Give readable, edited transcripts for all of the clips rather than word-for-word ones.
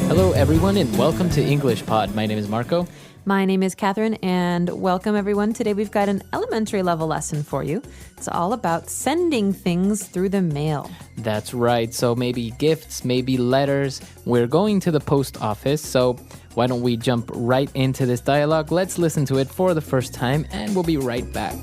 Hello, everyone, and welcome to English Pod. My name is Marco. My name is Catherine, and welcome, everyone. Today we've got an elementary level lesson for you. It's all about sending things through the mail. That's right. So maybe gifts, maybe letters. We're going to the post office, so why don't we jump right into this dialogue? Let's listen to it for the first time, and we'll be right back.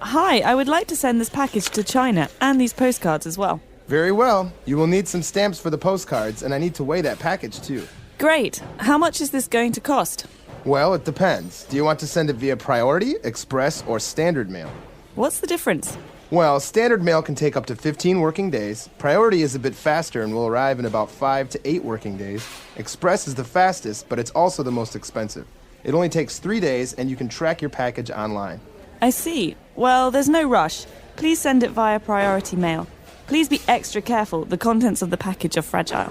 Hi, I would like to send this package to China and these postcards as well. Very well. You will need some stamps for the postcards, and I need to weigh that package too. Great. How much is this going to cost? Well, it depends. Do you want to send it via priority, express, or standard mail? What's the difference? Well, standard mail can take up to 15 working days. Priority is a bit faster and will arrive in about 5 to 8 working days. Express is the fastest, but it's also the most expensive. It only takes 3 days, and you can track your package online. I see. Well, there's no rush. Please send it via priority mail. Please be extra careful. The contents of the package are fragile.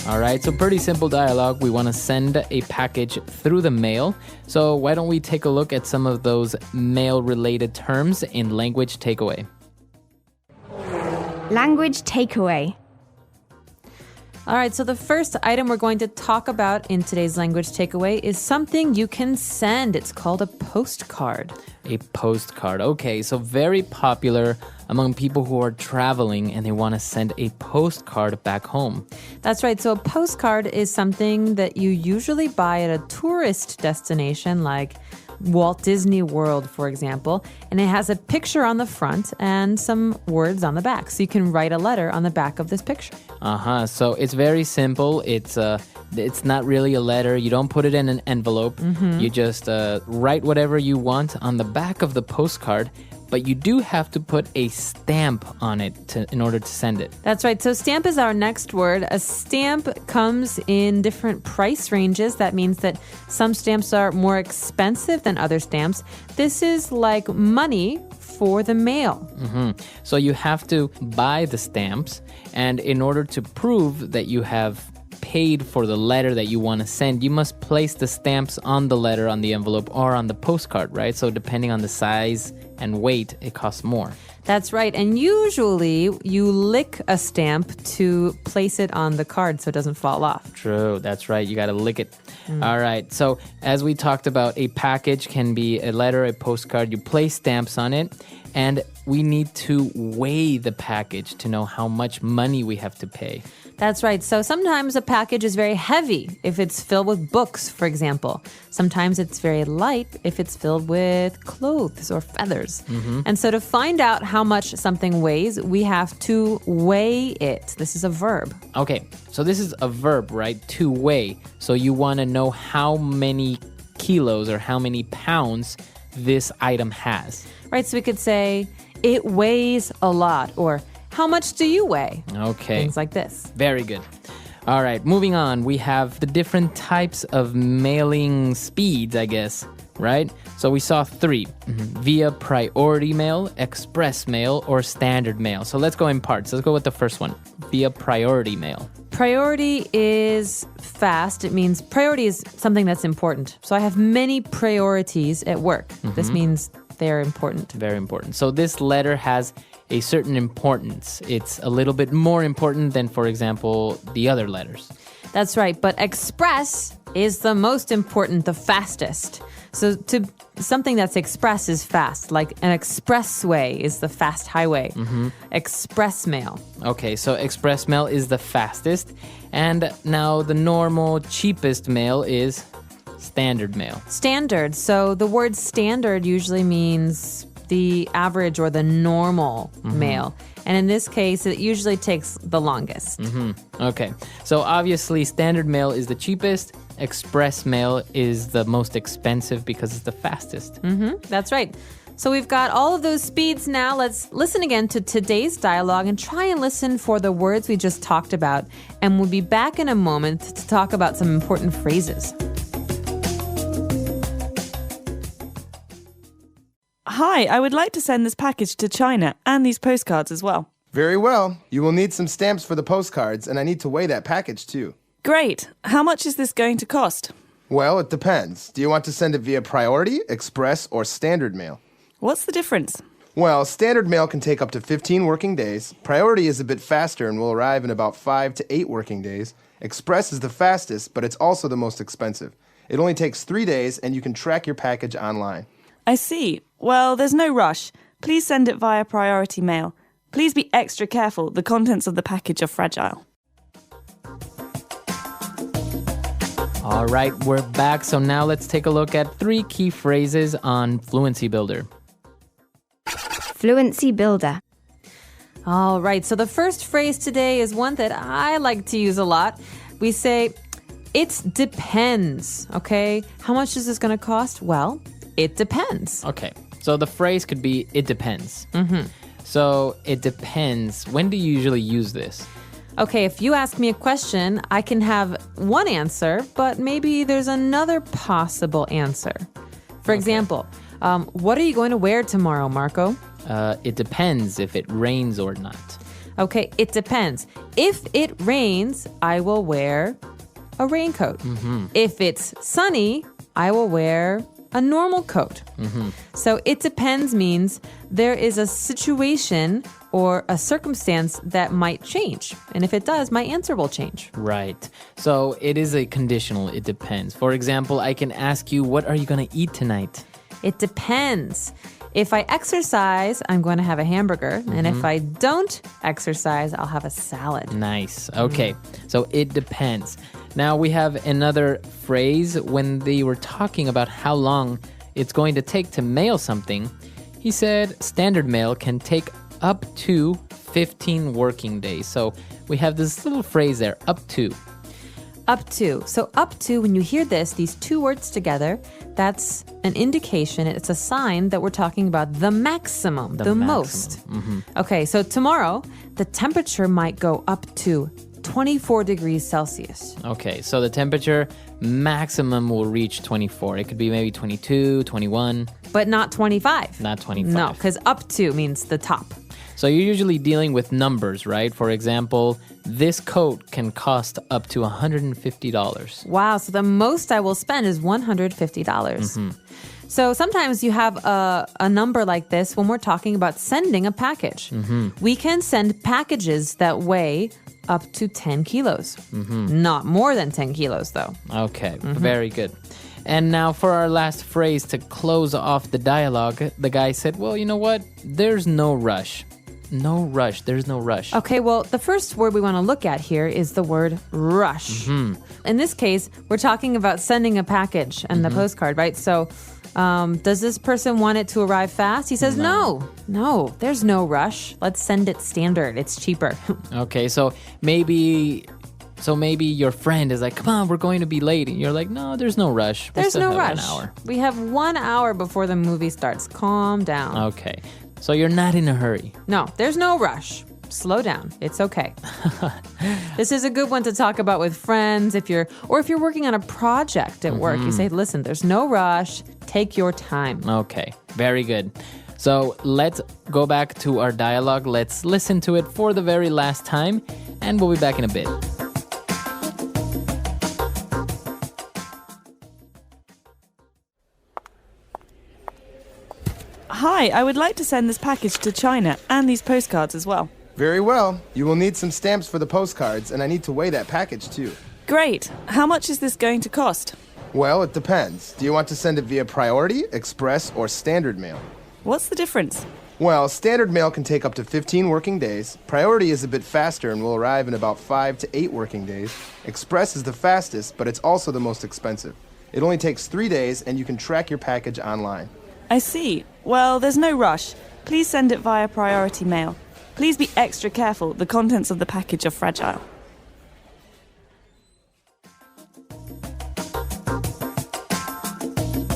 All right, so pretty simple dialogue. We want to send a package through the mail. So why don't we take a look at some of those mail-related terms in Language Takeaway. Language takeaway. All right, so the first item we're going to talk about in today's language takeaway is something you can send. It's called a postcard. A postcard. Okay, so very popular among people who are traveling and they want to send a postcard back home. That's right. So a postcard is something that you usually buy at a tourist destination like Walt Disney World, for example, and it has a picture on the front and some words on the back. So you can write a letter on the back of this picture. So it's very simple. It's not really a letter. You don't put it in an envelope. You just write whatever you want on the back of the postcard, but you do have to put a stamp on it in order to send it. That's right. So stamp is our next word. A stamp comes in different price ranges. That means that some stamps are more expensive than other stamps. This is like money for the mail. So you have to buy the stamps, and in order to prove that you have paid for the letter that you want to send, you must place the stamps on the letter, on the envelope, or on the postcard, right? So depending on the size and weight, it costs more. That's right. And usually you lick a stamp to place it on the card so it doesn't fall off. True, that's right. You got to lick it. All right. So as we talked about, a package can be a letter, a postcard. You place stamps on it, and we need to weigh the package to know how much money we have to pay. That's right. So sometimes a package is very heavy if it's filled with books, for example. Sometimes it's very light if it's filled with clothes or feathers. And so to find out how much something weighs, we have to weigh it. This is a verb. Okay, so this is a verb, right? To weigh. So you want to know how many kilos or how many pounds this item has. Right, so we could say, it weighs a lot, or how much do you weigh? Okay. Things like this. Very good. All right, moving on. We have the different types of mailing speeds, I guess, right? So we saw 3, via priority mail, express mail, or standard mail. So let's go in parts. Let's go with the first one, via priority mail. Priority is fast. It means priority is something that's important. So I have many priorities at work. This means they're important. Very important. So this letter has a certain importance. It's a little bit more important than, for example, the other letters. That's right. But express is the most important, the fastest. So something that's express is fast, like an expressway is the fast highway. Express mail. Okay, so express mail is the fastest. And now the normal, cheapest mail is standard mail. Standard. So the word standard usually means the average or the normal mail. And in this case, it usually takes the longest. Okay, so obviously standard mail is the cheapest. Express mail is the most expensive because it's the fastest. That's right. So we've got all of those speeds now. Let's listen again to today's dialogue and try and listen for the words we just talked about. And we'll be back in a moment to talk about some important phrases. Hi, I would like to send this package to China and these postcards as well. Very well. You will need some stamps for the postcards, and I need to weigh that package too. Great. How much is this going to cost? Well, it depends. Do you want to send it via priority, express, or standard mail? What's the difference? Well, standard mail can take up to 15 working days. Priority is a bit faster and will arrive in about 5 to 8 working days. Express is the fastest, but it's also the most expensive. It only takes 3 days, and you can track your package online. I see. Well, there's no rush. Please send it via priority mail. Please be extra careful. The contents of the package are fragile. All right, we're back. So now let's take a look at 3 key phrases on Fluency Builder. Fluency Builder. All right, so the first phrase today is one that I like to use a lot. We say, it depends, okay? How much is this going to cost? Well, it depends. Okay, so the phrase could be, it depends. So it depends. When do you usually use this? Okay, if you ask me a question, I can have one answer, but maybe there's another possible answer. For example, what are you going to wear tomorrow, Marco? It depends if it rains or not. Okay, it depends. If it rains, I will wear a raincoat. If it's sunny, I will wear a normal coat. So it depends means there is a situation or a circumstance that might change. And if it does, my answer will change. Right. So it is a conditional, it depends. For example, I can ask you, what are you going to eat tonight? It depends. If I exercise, I'm going to have a hamburger. And if I don't exercise, I'll have a salad. Nice. Okay. So it depends. Now we have another phrase when they were talking about how long it's going to take to mail something. He said standard mail can take up to 15 working days. So we have this little phrase there, up to. Up to. So up to, when you hear this, these 2 words together, that's an indication, it's a sign that we're talking about the maximum, the most. Okay, so tomorrow, the temperature might go up to 24 degrees Celsius. Okay, so the temperature maximum will reach 24. It could be maybe 22, 21. But not 25. Not 25. No, because up to means the top. So you're usually dealing with numbers, right? For example, this coat can cost up to $150. Wow, so the most I will spend is $150. So sometimes you have a number like this when we're talking about sending a package. We can send packages that weigh up to 10 kilos. Not more than 10 kilos, though. Okay, very good. And now for our last phrase to close off the dialogue, the guy said, well, you know what? There's no rush. No rush. There's no rush. Okay, well, the first word we want to look at here is the word rush. In this case, we're talking about sending a package and the postcard, right? So does this person want it to arrive fast? He says, no, there's no rush. Let's send it standard. It's cheaper. Okay, so maybe your friend is like, come on, we're going to be late. And you're like, no, there's no rush. There's no rush. 1 hour. We have 1 hour before the movie starts. Calm down. Okay, so you're not in a hurry. No, there's no rush. Slow down. It's okay. This is a good one to talk about with friends if you're working on a project at work. You say, listen, there's no rush. Take your time. Okay, very good. So let's go back to our dialogue. Let's listen to it for the very last time, and we'll be back in a bit. Hi, I would like to send this package to China and these postcards as well. Very well. You will need some stamps for the postcards, and I need to weigh that package too. Great. How much is this going to cost? Well, it depends. Do you want to send it via priority, express, or standard mail? What's the difference? Well, standard mail can take up to 15 working days. Priority is a bit faster and will arrive in about 5 to 8 working days. Express is the fastest, but it's also the most expensive. It only takes 3 days, and you can track your package online. I see. Well, there's no rush. Please send it via priority mail. Please be extra careful. The contents of the package are fragile.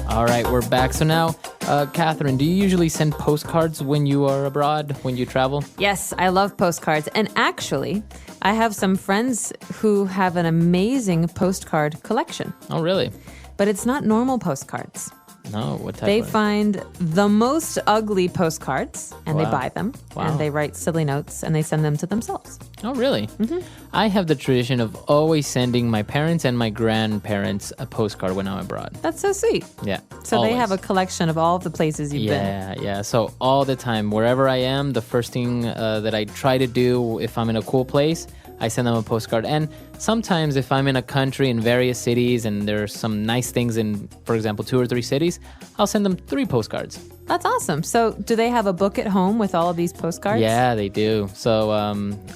All right, we're back. So now, Catherine, do you usually send postcards when you are abroad, when you travel? Yes, I love postcards. And actually, I have some friends who have an amazing postcard collection. Oh, really? But it's not normal postcards. No, what type They of... find the most ugly postcards and they Wow. buy them. Wow. And they write silly notes and they send them to themselves. Oh, really? Mm-hmm. I have the tradition of always sending my parents and my grandparents a postcard when I'm abroad. That's so sweet. Yeah. So they have a always. collection of all of the places you've been. Yeah. So all the time, wherever I am, the first thing that I try to do if I'm in a cool place, I send them a postcard. And sometimes if I'm in a country in various cities and there's some nice things in, for example, 2 or 3 cities, I'll send them 3 postcards. That's awesome. So do they have a book at home with all of these postcards? Yeah, they do. So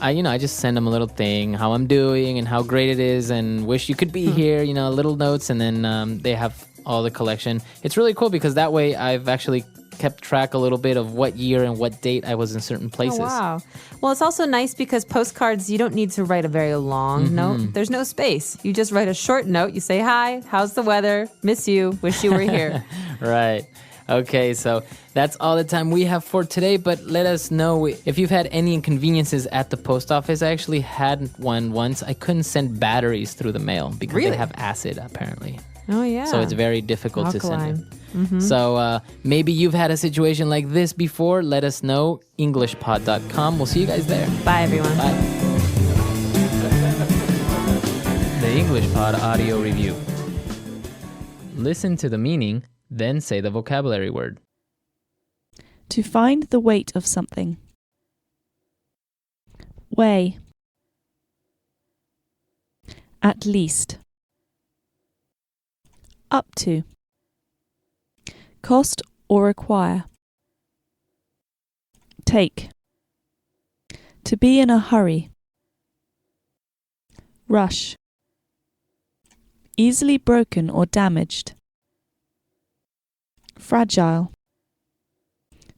I just send them a little thing, how I'm doing and how great it is and wish you could be here, little notes. And then they have all the collection. It's really cool because that way I've actually kept track a little bit of what year and what date I was in certain places. Oh, wow. Well, it's also nice because postcards, you don't need to write a very long note. There's no space. You just write a short note. You say, hi, how's the weather? Miss you. Wish you were here. Right. Okay, so that's all the time we have for today, but let us know if you've had any inconveniences at the post office. I actually had one once. I couldn't send batteries through the mail because Really? they have acid, apparently. Oh, yeah. So it's very difficult to send Alkaline. it. So maybe you've had a situation like this before. Let us know. EnglishPod.com. We'll see you guys there. Bye, everyone. Bye. The English Pod Audio Review. Listen to the meaning, then say the vocabulary word. To find the weight of something. Weigh. At least. Up to. Cost or require. Take. To be in a hurry. Rush. Easily broken or damaged. Fragile.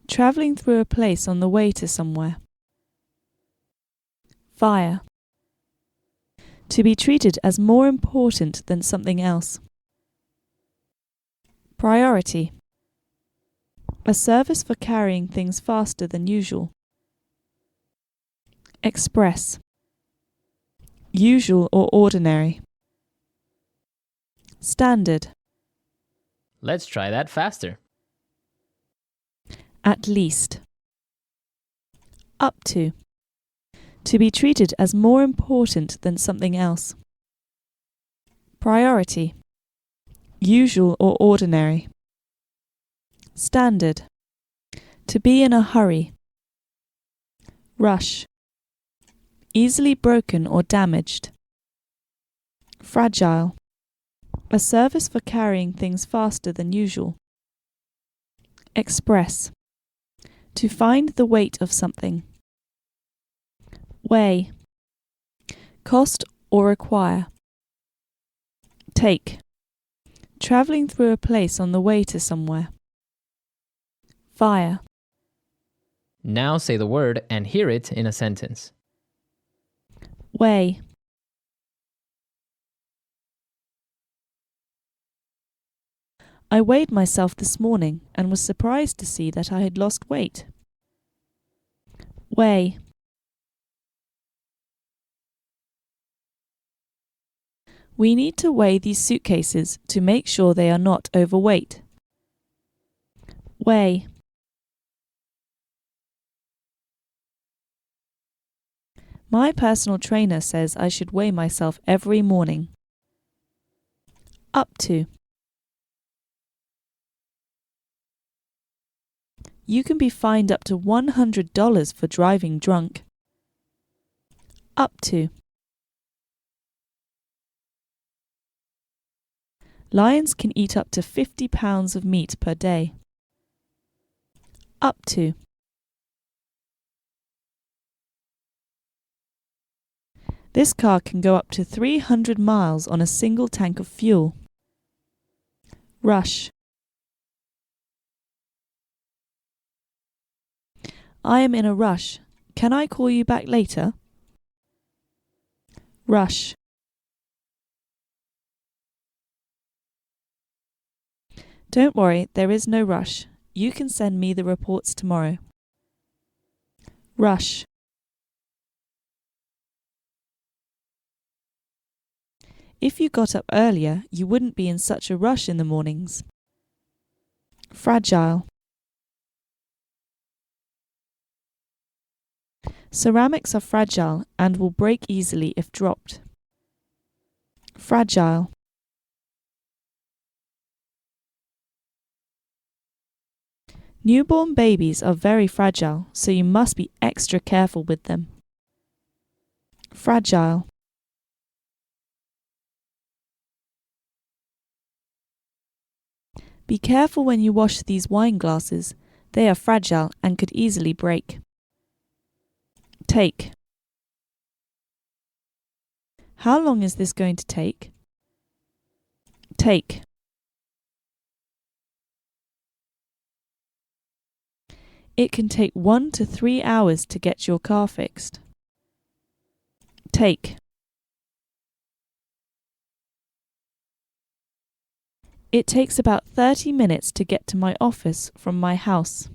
Travelling through a place on the way to somewhere. Fire. To be treated as more important than something else. Priority. A service for carrying things faster than usual. Express. Usual or ordinary. Standard. Let's try that faster. At least. Up to. To be treated as more important than something else. Priority. Usual or ordinary. Standard. To be in a hurry. Rush. Easily broken or damaged. Fragile. A service for carrying things faster than usual. Express. To find the weight of something. Weigh. Cost or require. Take. Travelling through a place on the way to somewhere. Fire. Now say the word and hear it in a sentence. Weigh. I weighed myself this morning and was surprised to see that I had lost weight. Weigh. We need to weigh these suitcases to make sure they are not overweight. Weigh. My personal trainer says I should weigh myself every morning. Up to. You can be fined up to $100 for driving drunk. Up to. Lions can eat up to 50 pounds of meat per day. Up to. This car can go up to 300 miles on a single tank of fuel. Rush. I am in a rush. Can I call you back later? Rush. Don't worry, there is no rush. You can send me the reports tomorrow. Rush. If you got up earlier, you wouldn't be in such a rush in the mornings. Fragile. Ceramics are fragile and will break easily if dropped. Fragile. Newborn babies are very fragile, so you must be extra careful with them. Fragile. Be careful when you wash these wine glasses. They are fragile and could easily break. Take. How long is this going to take? Take. It can take 1 to 3 hours to get your car fixed. Take. It takes about 30 minutes to get to my office from my house.